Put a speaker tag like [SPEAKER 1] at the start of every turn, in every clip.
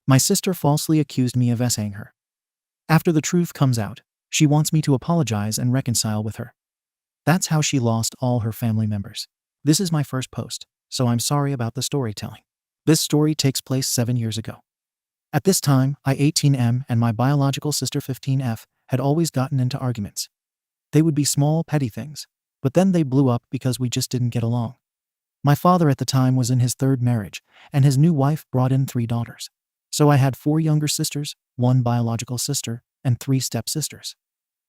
[SPEAKER 1] My sister falsely accused me of essaying her. After the truth comes out, she wants me to apologize and reconcile with her. That's how she lost all her family members. This is my first post, so I'm sorry about the storytelling. This story takes place 7 years ago. At this time, I 18M and my biological sister 15F had always gotten into arguments. They would be small, petty things, but then they blew up because we just didn't get along. My father at the time was in his third marriage, and his new wife brought in 3 daughters. So I had 4 younger sisters, 1 biological sister, and 3 stepsisters.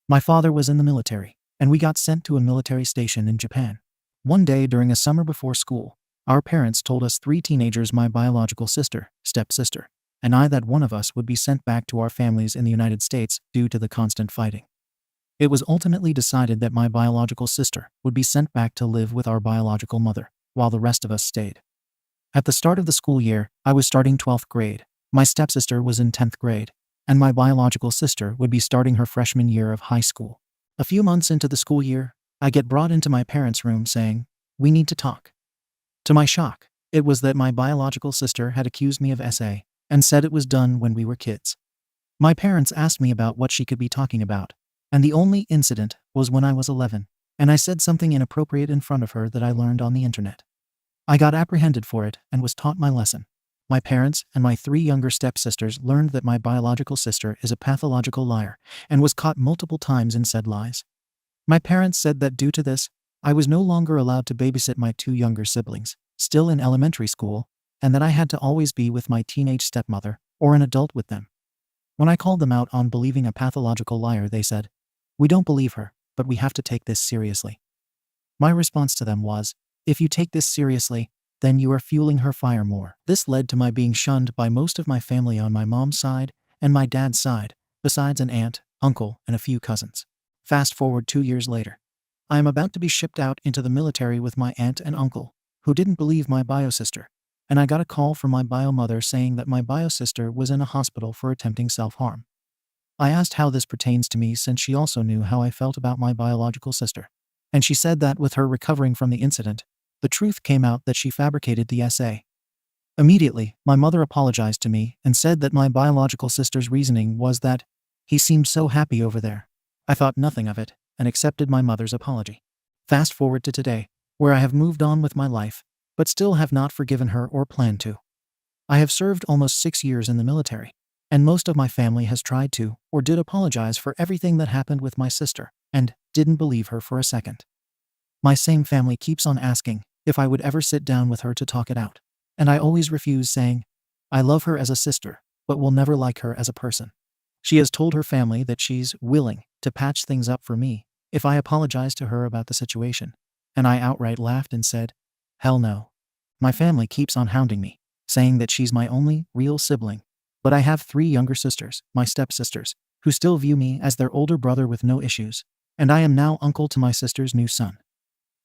[SPEAKER 1] My father was in the military, and we got sent to a military station in Japan. One day during a summer before school, our parents told us 3 teenagers, my biological sister, stepsister, and I, that one of us would be sent back to our families in the United States due to the constant fighting. It was ultimately decided that my biological sister would be sent back to live with our biological mother, while the rest of us stayed. At the start of the school year, I was starting 12th grade, my stepsister was in 10th grade, and my biological sister would be starting her freshman year of high school. A few months into the school year, I get brought into my parents' room saying, "We need to talk." To my shock, it was that my biological sister had accused me of SA and said it was done when we were kids. My parents asked me about what she could be talking about, and the only incident was when I was 11, and I said something inappropriate in front of her that I learned on the internet. I got apprehended for it and was taught my lesson. My parents and my 3 younger stepsisters learned that my biological sister is a pathological liar and was caught multiple times in said lies. My parents said that due to this, I was no longer allowed to babysit my 2 younger siblings, still in elementary school, and that I had to always be with my teenage stepmother or an adult with them. When I called them out on believing a pathological liar, they said, "We don't believe her, but we have to take this seriously." My response to them was, "If you take this seriously, then you are fueling her fire more." This led to my being shunned by most of my family on my mom's side and my dad's side, besides an aunt, uncle, and a few cousins. Fast forward 2 years later. I am about to be shipped out into the military with my aunt and uncle, who didn't believe my bio-sister, and I got a call from my bio-mother saying that my bio-sister was in a hospital for attempting self-harm. I asked how this pertains to me, since she also knew how I felt about my biological sister, and she said that with her recovering from the incident, the truth came out that she fabricated the SA. Immediately, my mother apologized to me and said that my biological sister's reasoning was that he seemed so happy over there. I thought nothing of it and accepted my mother's apology. Fast forward to today, where I have moved on with my life, but still have not forgiven her or plan to. I have served almost 6 years in the military, and most of my family has tried to or did apologize for everything that happened with my sister, and didn't believe her for a second. My same family keeps on asking if I would ever sit down with her to talk it out, and I always refuse, saying, "I love her as a sister, but will never like her as a person." She has told her family that she's willing to patch things up for me if I apologize to her about the situation, and I outright laughed and said, "Hell no." My family keeps on hounding me, saying that she's my only real sibling, but I have 3 younger sisters, my stepsisters, who still view me as their older brother with no issues, and I am now uncle to my sister's new son.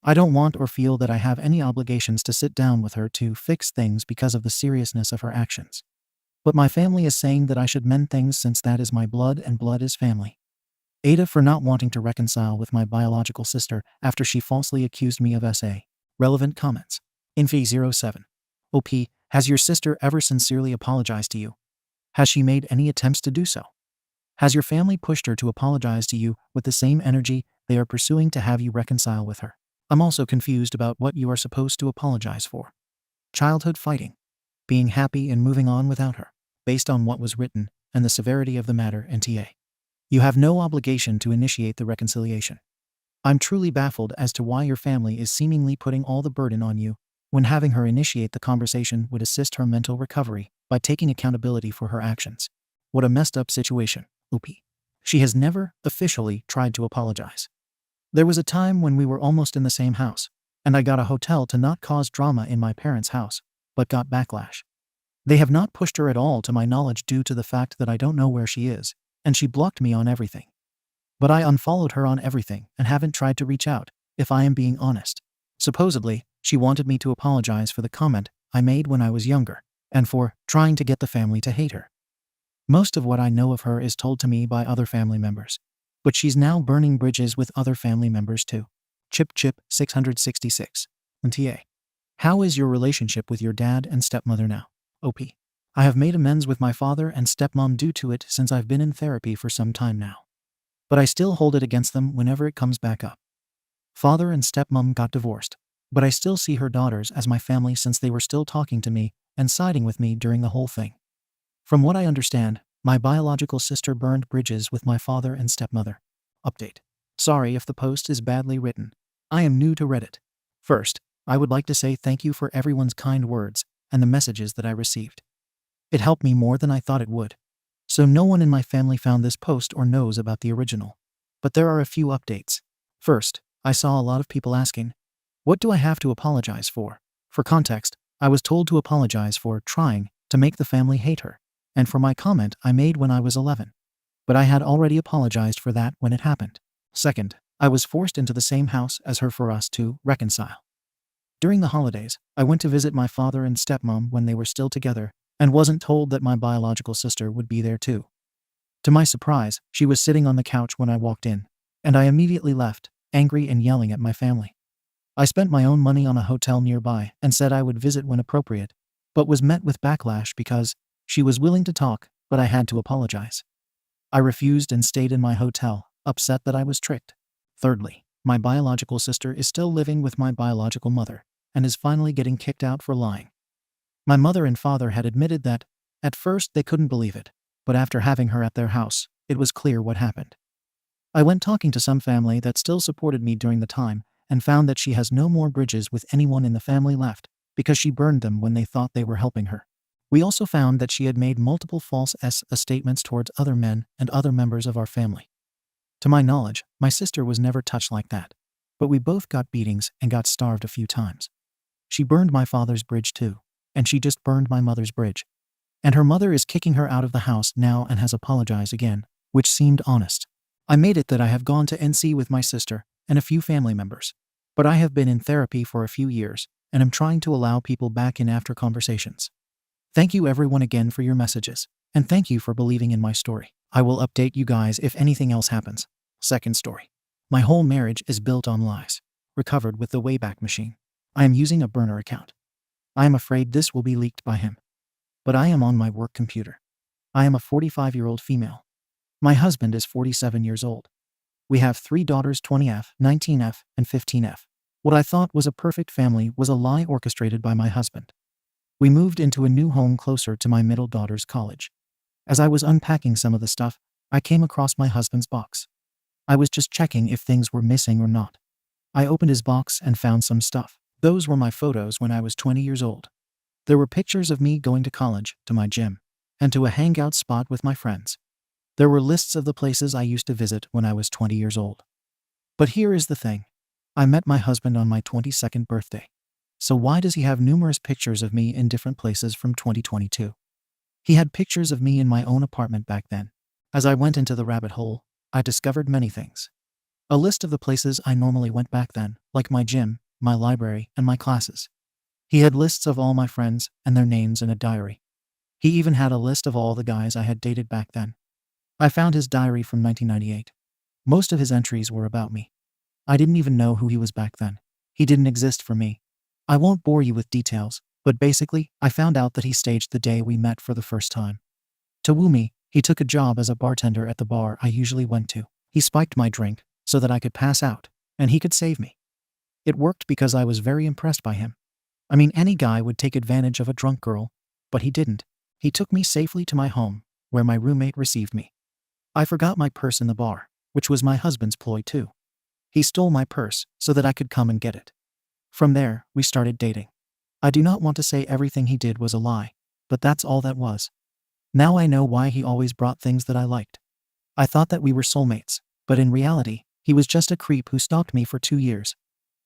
[SPEAKER 1] I don't want or feel that I have any obligations to sit down with her to fix things because of the seriousness of her actions. But my family is saying that I should mend things, since that is my blood and blood is family. Ada for not wanting to reconcile with my biological sister after she falsely accused me of SA. Relevant comments. Infi07. OP, has your sister ever sincerely apologized to you? Has she made any attempts to do so? Has your family pushed her to apologize to you with the same energy they are pursuing to have you reconcile with her? I'm also confused about what you are supposed to apologize for. Childhood fighting. Being happy and moving on without her, based on what was written and the severity of the matter, NTA. You have no obligation to initiate the reconciliation. I'm truly baffled as to why your family is seemingly putting all the burden on you, when having her initiate the conversation would assist her mental recovery by taking accountability for her actions. What a messed up situation. OP. She has never officially tried to apologize. There was a time when we were almost in the same house, and I got a hotel to not cause drama in my parents' house, but got backlash. They have not pushed her at all to my knowledge, due to the fact that I don't know where she is, and she blocked me on everything. But I unfollowed her on everything and haven't tried to reach out, if I am being honest. Supposedly, she wanted me to apologize for the comment I made when I was younger, and for trying to get the family to hate her. Most of what I know of her is told to me by other family members, but she's now burning bridges with other family members too. Chip 666. NTA. How is your relationship with your dad and stepmother now? OP. I have made amends with my father and stepmom due to it since I've been in therapy for some time now. But I still hold it against them whenever it comes back up. Father and stepmom got divorced, but I still see her daughters as my family since they were still talking to me and siding with me during the whole thing. From what I understand, my biological sister burned bridges with my father and stepmother. Update. Sorry if the post is badly written. I am new to Reddit. First, I would like to say thank you for everyone's kind words and the messages that I received. It helped me more than I thought it would. So no one in my family found this post or knows about the original. But there are a few updates. First, I saw a lot of people asking, what do I have to apologize for? For context, I was told to apologize for trying to make the family hate her, and for my comment I made when I was 11. But I had already apologized for that when it happened. Second, I was forced into the same house as her for us to reconcile. During the holidays, I went to visit my father and stepmom when they were still together, and wasn't told that my biological sister would be there too. To my surprise, she was sitting on the couch when I walked in, and I immediately left, angry and yelling at my family. I spent my own money on a hotel nearby and said I would visit when appropriate, but was met with backlash because she was willing to talk, but I had to apologize. I refused and stayed in my hotel, upset that I was tricked. Thirdly, my biological sister is still living with my biological mother and is finally getting kicked out for lying. My mother and father had admitted that, at first they couldn't believe it, but after having her at their house, it was clear what happened. I went talking to some family that still supported me during the time and found that she has no more bridges with anyone in the family left because she burned them when they thought they were helping her. We also found that she had made multiple false statements towards other men and other members of our family. To my knowledge, my sister was never touched like that, but we both got beatings and got starved a few times. She burned my father's bridge too, and she just burned my mother's bridge. And her mother is kicking her out of the house now and has apologized again, which seemed honest. I made it that I have gone to NC with my sister and a few family members, but I have been in therapy for a few years and am trying to allow people back in after conversations. Thank you everyone again for your messages, and thank you for believing in my story. I will update you guys if anything else happens. Second story. My whole marriage is built on lies, recovered with the Wayback Machine. I am using a burner account. I am afraid this will be leaked by him. But I am on my work computer. I am a 45-year-old female. My husband is 47 years old. We have 3 daughters, 20F, 19F, and 15F. What I thought was a perfect family was a lie orchestrated by my husband. We moved into a new home closer to my middle daughter's college. As I was unpacking some of the stuff, I came across my husband's box. I was just checking if things were missing or not. I opened his box and found some stuff. Those were my photos when I was 20 years old. There were pictures of me going to college, to my gym, and to a hangout spot with my friends. There were lists of the places I used to visit when I was 20 years old. But here is the thing. I met my husband on my 22nd birthday. So why does he have numerous pictures of me in different places from 2022? He had pictures of me in my own apartment back then. As I went into the rabbit hole, I discovered many things. A list of the places I normally went back then, like my gym, my library, and my classes. He had lists of all my friends and their names in a diary. He even had a list of all the guys I had dated back then. I found his diary from 1998. Most of his entries were about me. I didn't even know who he was back then. He didn't exist for me. I won't bore you with details, but basically, I found out that he staged the day we met for the first time. To woo me, he took a job as a bartender at the bar I usually went to. He spiked my drink so that I could pass out, and he could save me. It worked because I was very impressed by him. I mean, any guy would take advantage of a drunk girl, but he didn't. He took me safely to my home, where my roommate received me. I forgot my purse in the bar, which was my husband's ploy too. He stole my purse so that I could come and get it. From there, we started dating. I do not want to say everything he did was a lie, but that's all that was. Now I know why he always brought things that I liked. I thought that we were soulmates, but in reality, he was just a creep who stalked me for 2 years.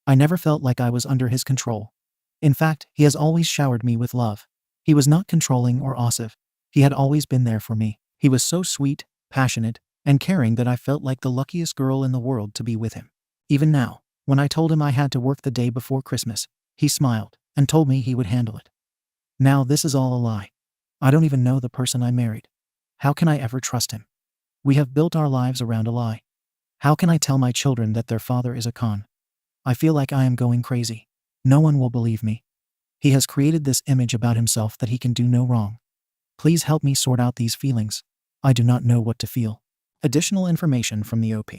[SPEAKER 1] I never felt like I was under his control. In fact, he has always showered me with love. He was not controlling or oppressive. He had always been there for me. He was so sweet, passionate, and caring that I felt like the luckiest girl in the world to be with him. Even now, when I told him I had to work the day before Christmas, he smiled and told me he would handle it. Now this is all a lie. I don't even know the person I married. How can I ever trust him? We have built our lives around a lie. How can I tell my children that their father is a con? I feel like I am going crazy. No one will believe me. He has created this image about himself that he can do no wrong. Please help me sort out these feelings. I do not know what to feel. Additional information from the OP.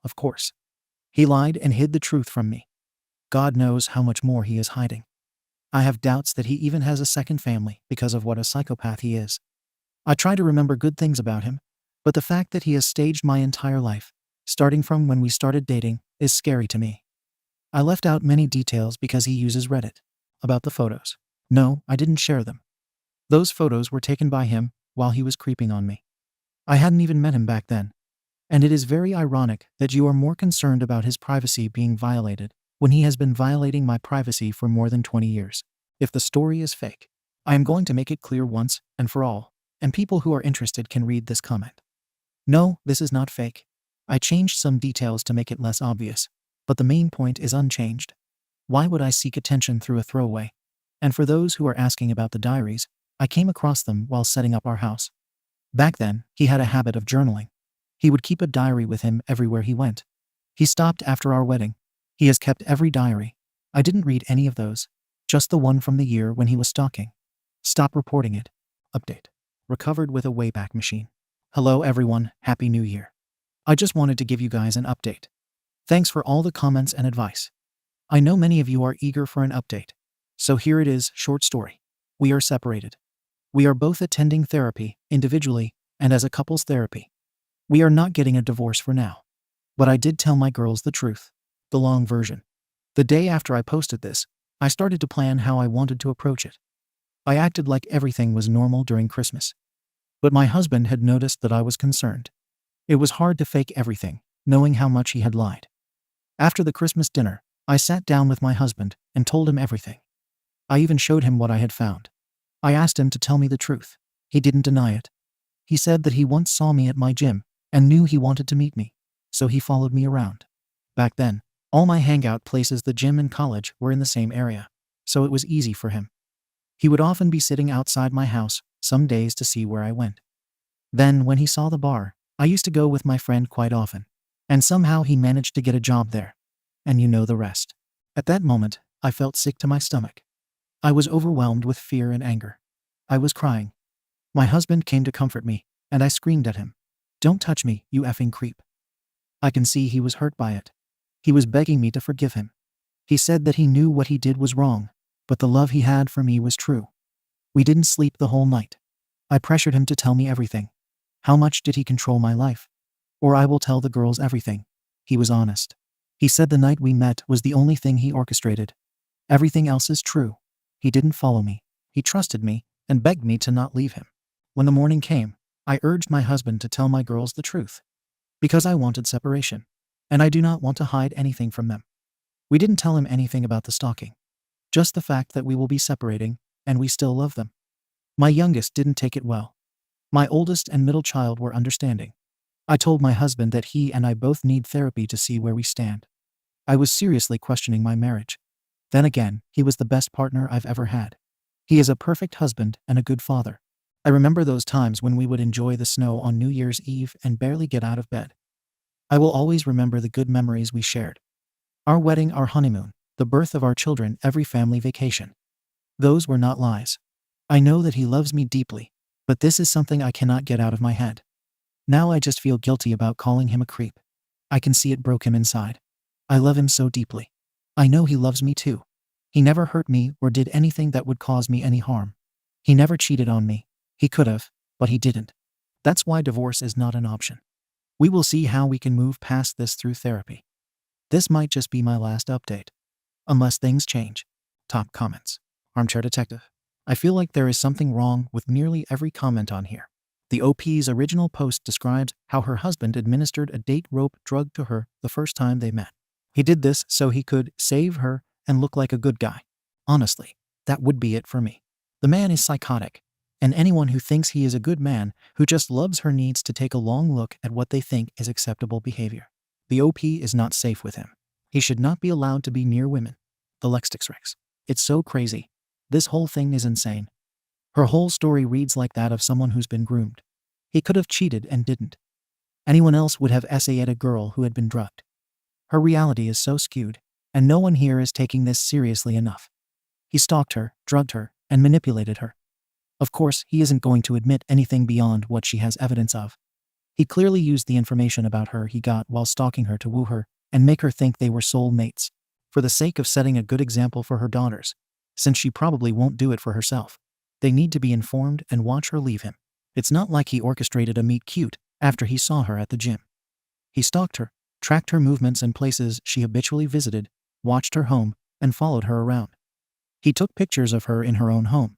[SPEAKER 1] Of course. He lied and hid the truth from me. God knows how much more he is hiding. I have doubts that he even has a second family because of what a psychopath he is. I try to remember good things about him, but the fact that he has staged my entire life, starting from when we started dating, is scary to me. I left out many details because he uses Reddit. About the photos. No, I didn't share them. Those photos were taken by him while he was creeping on me. I hadn't even met him back then. And it is very ironic that you are more concerned about his privacy being violated when he has been violating my privacy for more than 20 years. If the story is fake, I am going to make it clear once and for all, and people who are interested can read this comment. No, this is not fake. I changed some details to make it less obvious, but the main point is unchanged. Why would I seek attention through a throwaway? And for those who are asking about the diaries, I came across them while setting up our house. Back then, he had a habit of journaling. He would keep a diary with him everywhere he went. He stopped after our wedding. He has kept every diary. I didn't read any of those, just the one from the year when he was stalking. Stop reporting it. Update. Recovered with a Wayback Machine. Hello everyone, Happy New Year. I just wanted to give you guys an update. Thanks for all the comments and advice. I know many of you are eager for an update. So here it is, short story. We are separated. We are both attending therapy, individually, and as a couples therapy. We are not getting a divorce for now. But I did tell my girls the truth. The long version. The day after I posted this, I started to plan how I wanted to approach it. I acted like everything was normal during Christmas. But my husband had noticed that I was concerned. It was hard to fake everything, knowing how much he had lied. After the Christmas dinner, I sat down with my husband and told him everything. I even showed him what I had found. I asked him to tell me the truth. He didn't deny it. He said that he once saw me at my gym and knew he wanted to meet me, so he followed me around. Back then, all my hangout places, the gym and college, were in the same area, so it was easy for him. He would often be sitting outside my house, some days, to see where I went. Then, when he saw the bar, I used to go with my friend quite often, and somehow he managed to get a job there. And you know the rest. At that moment, I felt sick to my stomach. I was overwhelmed with fear and anger. I was crying. My husband came to comfort me, and I screamed at him, "Don't touch me, you effing creep." I can see he was hurt by it. He was begging me to forgive him. He said that he knew what he did was wrong, but the love he had for me was true. We didn't sleep the whole night. I pressured him to tell me everything. How much did he control my life? Or I will tell the girls everything. He was honest. He said the night we met was the only thing he orchestrated. Everything else is true. He didn't follow me. He trusted me and begged me to not leave him. When the morning came, I urged my husband to tell my girls the truth. Because I wanted separation. And I do not want to hide anything from them. We didn't tell him anything about the stalking. Just the fact that we will be separating, and we still love them. My youngest didn't take it well. My oldest and middle child were understanding. I told my husband that he and I both need therapy to see where we stand. I was seriously questioning my marriage. Then again, he was the best partner I've ever had. He is a perfect husband and a good father. I remember those times when we would enjoy the snow on New Year's Eve and barely get out of bed. I will always remember the good memories we shared. Our wedding, our honeymoon, the birth of our children, every family vacation. Those were not lies. I know that he loves me deeply, but this is something I cannot get out of my head. Now I just feel guilty about calling him a creep. I can see it broke him inside. I love him so deeply. I know he loves me too. He never hurt me or did anything that would cause me any harm. He never cheated on me. He could have, but he didn't. That's why divorce is not an option. We will see how we can move past this through therapy. This might just be my last update. Unless things change. Top comments. Armchair Detective. I feel like there is something wrong with nearly every comment on here. The OP's original post describes how her husband administered a date rope drug to her the first time they met. He did this so he could save her and look like a good guy. Honestly, that would be it for me. The man is psychotic, and anyone who thinks he is a good man who just loves her needs to take a long look at what they think is acceptable behavior. The OP is not safe with him. He should not be allowed to be near women. The Lextix. It's so crazy. This whole thing is insane. Her whole story reads like that of someone who's been groomed. He could have cheated and didn't. Anyone else would have essayed a girl who had been drugged. Her reality is so skewed, and no one here is taking this seriously enough. He stalked her, drugged her, and manipulated her. Of course, he isn't going to admit anything beyond what she has evidence of. He clearly used the information about her he got while stalking her to woo her and make her think they were soul mates, for the sake of setting a good example for her daughters, since she probably won't do it for herself. They need to be informed and watch her leave him. It's not like he orchestrated a meet cute after he saw her at the gym. He stalked her, tracked her movements and places she habitually visited, watched her home, and followed her around. He took pictures of her in her own home.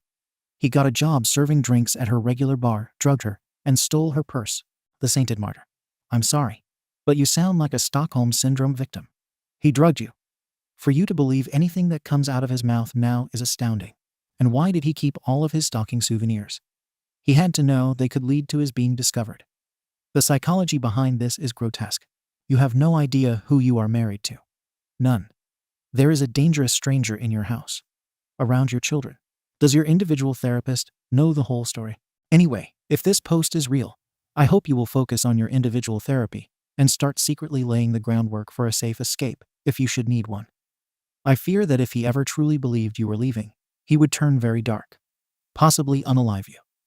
[SPEAKER 1] He got a job serving drinks at her regular bar, drugged her, and stole her purse. The sainted martyr. I'm sorry, but you sound like a Stockholm Syndrome victim. He drugged you. For you to believe anything that comes out of his mouth now is astounding. And why did he keep all of his stalking souvenirs? He had to know they could lead to his being discovered. The psychology behind this is grotesque. You have no idea who you are married to. None. There is a dangerous stranger in your house. Around your children. Does your individual therapist know the whole story? Anyway, if this post is real, I hope you will focus on your individual therapy and start secretly laying the groundwork for a safe escape if you should need one. I fear that if he ever truly believed you were leaving, he would turn very dark. Possibly unalive you.